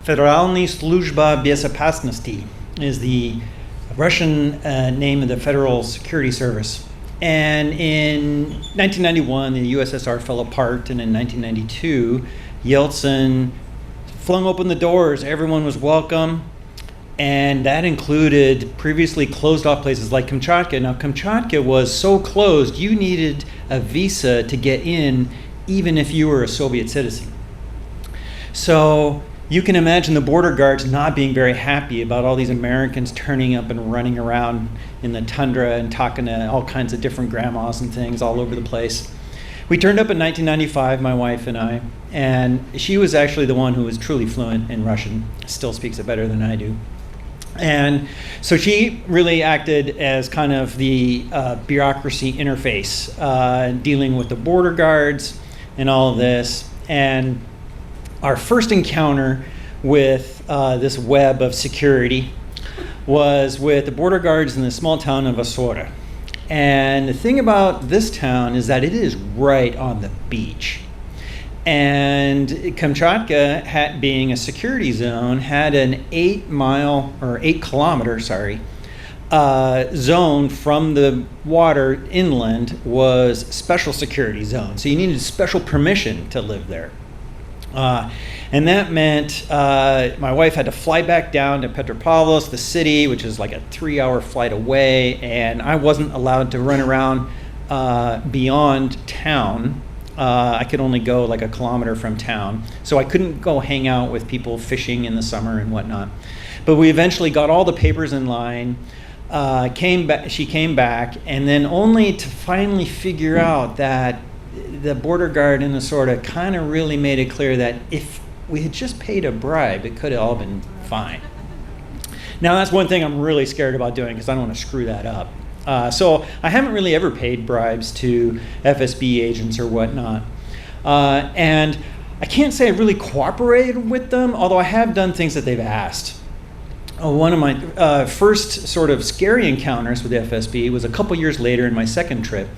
Federalny Sluzhba Bezopasnosti is the Russian name of the Federal Security Service. And in 1991, the USSR fell apart, and in 1992, Yeltsin flung open the doors. Everyone was welcome, and that included previously closed off places like Kamchatka. Now, Kamchatka was so closed, you needed a visa to get in, even if you were a Soviet citizen. So you can imagine the border guards not being very happy about all these Americans turning up and running around in the tundra and talking to all kinds of different grandmas and things all over the place. We turned up in 1995, my wife and I, and she was actually the one who was truly fluent in Russian, still speaks it better than I do. And so she really acted as kind of the bureaucracy interface, dealing with the border guards and all of this. And our first encounter with this web of security was with the border guards in the small town of Asora. And the thing about this town is that it is right on the beach. And Kamchatka, being a security zone, had an 8 kilometer zone from the water inland was special security zone. So you needed special permission to live there. And that meant my wife had to fly back down to Petropavlovsk, the city, which is like a 3-hour flight away, and I wasn't allowed to run around beyond town. I could only go like a kilometer from town, so I couldn't go hang out with people fishing in the summer and whatnot. But we eventually got all the papers in line. She came back, and then only to finally figure out that the border guard in the Asora kind of really made it clear that if we had just paid a bribe, it could have all been fine. Now, that's one thing I'm really scared about doing because I don't want to screw that up. So I haven't really ever paid bribes to FSB agents or whatnot. And I can't say I really cooperated with them, although I have done things that they've asked. One of my first sort of scary encounters with the FSB was a couple years later in my second trip.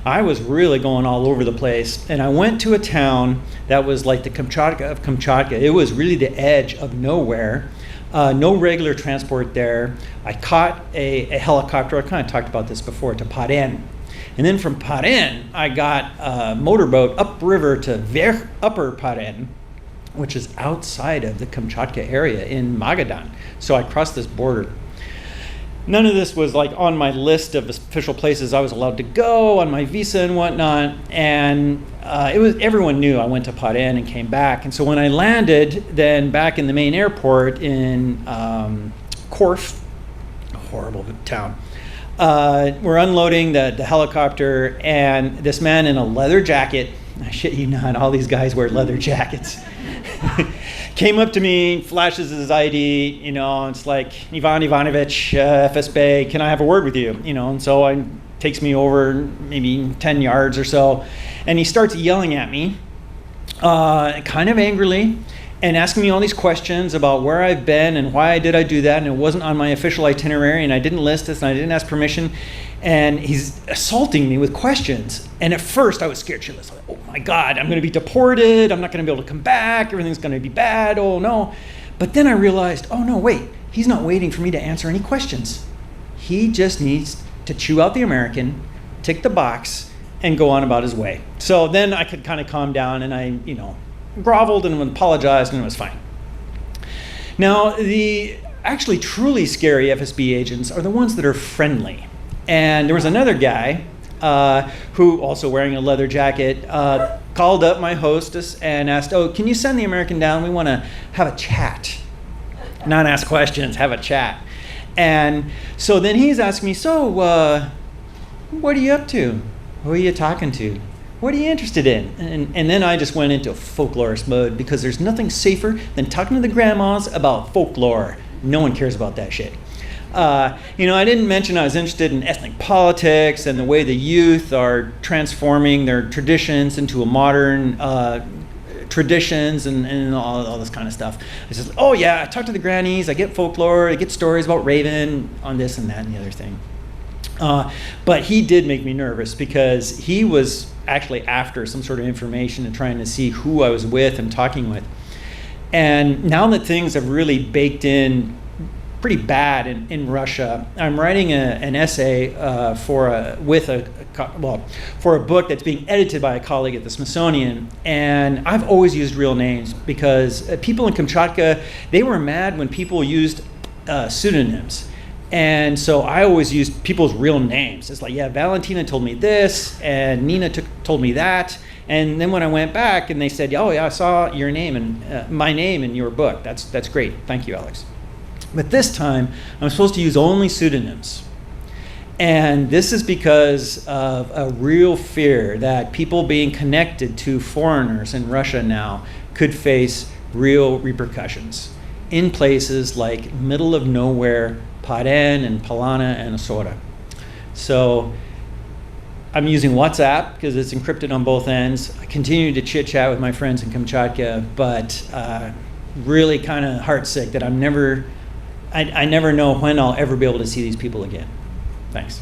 I was really going all over the place, and I went to a town that was like the Kamchatka of Kamchatka. It was really the edge of nowhere. No regular transport there. I caught a helicopter, I kind of talked about this before, to Paren. And then from Paren, I got a motorboat upriver to Upper Paren, which is outside of the Kamchatka area in Magadan. So I crossed this border. None of this was like on my list of official places I was allowed to go on my visa and whatnot. And everyone knew I went to Paren and came back. And so when I landed then back in the main airport in Korf, a horrible town, we're unloading the helicopter, and this man in a leather jacket, I shit you not, all these guys wear leather jackets, came up to me, flashes his ID, it's like, Ivan Ivanovich, FSB, can I have a word with you? And so he takes me over maybe 10 yards or so, and he starts yelling at me, kind of angrily, and asking me all these questions about where I've been and why did I do that, and it wasn't on my official itinerary, and I didn't list this, and I didn't ask permission, and he's assaulting me with questions. And at first I was scared shitless, like, oh my God, I'm gonna be deported, I'm not gonna be able to come back, everything's gonna be bad, oh no. But then I realized, oh no, wait, he's not waiting for me to answer any questions. He just needs to chew out the American, tick the box, and go on about his way. So then I could kind of calm down, and I, groveled and apologized, and it was fine. Now, the actually truly scary FSB agents are the ones that are friendly. And there was another guy who, also wearing a leather jacket, called up my hostess and asked, oh, can you send the American down? We want to have a chat. Not ask questions, have a chat. And so then he's asking me, so what are you up to? Who are you talking to? What are you interested in? And then I just went into folklorist mode, because there's nothing safer than talking to the grandmas about folklore. No one cares about that shit. I didn't mention I was interested in ethnic politics and the way the youth are transforming their traditions into a modern traditions and all this kind of stuff. I said, oh yeah, I talk to the grannies, I get folklore, I get stories about Raven on this and that and the other thing. But he did make me nervous, because he was actually after some sort of information and trying to see who I was with and talking with. And now that things have really baked in pretty bad in Russia, I'm writing an essay for a book that's being edited by a colleague at the Smithsonian. And I've always used real names because people in Kamchatka, they were mad when people used pseudonyms. And so I always used people's real names. It's like, yeah, Valentina told me this, and Nina told me that. And then when I went back and they said, oh yeah, I saw your name and my name in your book. That's great. Thank you, Alex. But this time, I'm supposed to use only pseudonyms. And this is because of a real fear that people being connected to foreigners in Russia now could face real repercussions in places like middle of nowhere, Paren and Palana and Osora. So I'm using WhatsApp because it's encrypted on both ends. I continue to chit chat with my friends in Kamchatka, but really kind of heartsick that I never know when I'll ever be able to see these people again. Thanks.